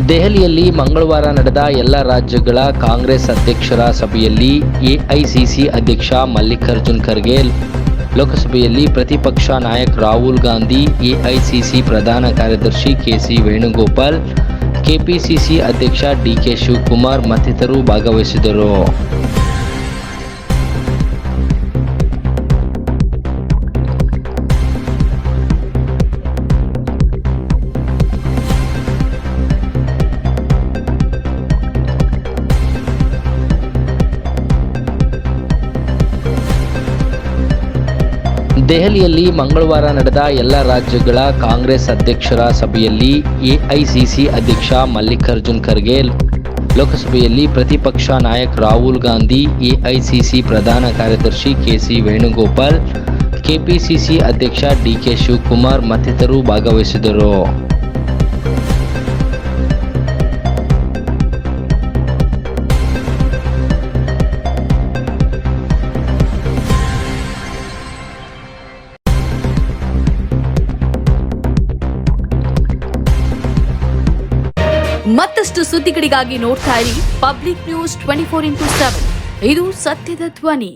ದೆಹಲಿಯಲ್ಲಿ ಮಂಗಳವಾರ ನಡೆದ ಎಲ್ಲ ರಾಜ್ಯಗಳ ಕಾಂಗ್ರೆಸ್ ಅಧ್ಯಕ್ಷರ ಸಭೆಯಲ್ಲಿ ಎಐಸಿಸಿ ಅಧ್ಯಕ್ಷ ಮಲ್ಲಿಕಾರ್ಜುನ್ ಖರ್ಗೆ, ಲೋಕಸಭೆಯಲ್ಲಿ ಪ್ರತಿಪಕ್ಷ ನಾಯಕ ರಾಹುಲ್ ಗಾಂಧಿ, ಎಐಸಿಸಿ ಪ್ರಧಾನ ಕಾರ್ಯದರ್ಶಿ ಕೆಸಿ ವೇಣುಗೋಪಾಲ್, ಕೆಪಿಸಿಸಿ ಅಧ್ಯಕ್ಷ ಡಿಕೆ ಶಿವಕುಮಾರ್ ಮತ್ತಿತರರು ಭಾಗವಹಿಸಿದರು. ದೆಹಲಿಯಲ್ಲಿ ಮಂಗಳವಾರ ನಡೆದ ಎಲ್ಲ ರಾಜ್ಯಗಳ ಕಾಂಗ್ರೆಸ್ ಅಧ್ಯಕ್ಷರ ಸಭೆಯಲ್ಲಿ ಎಐಸಿಸಿ ಅಧ್ಯಕ್ಷ ಮಲ್ಲಿಕಾರ್ಜುನ್ ಖರ್ಗೆ, ಲೋಕಸಭೆಯಲ್ಲಿ ಪ್ರತಿಪಕ್ಷ ನಾಯಕ ರಾಹುಲ್ ಗಾಂಧಿ, ಎಐಸಿಸಿ ಪ್ರಧಾನ ಕಾರ್ಯದರ್ಶಿ ಕೆಸಿ ವೇಣುಗೋಪಾಲ್, ಕೆಪಿಸಿಸಿ ಅಧ್ಯಕ್ಷ ಡಿಕೆ ಶಿವಕುಮಾರ್ ಮತ್ತಿತರರು ಭಾಗವಹಿಸಿದರು. ಮತ್ತಷ್ಟು ಸುದ್ದಿಗಳಿಗಾಗಿ ನೋಡ್ತಾ ಇರಿ ಪಬ್ಲಿಕ್ ನ್ಯೂಸ್ 24x7. ಇದು ಸತ್ಯದ ಧ್ವನಿ.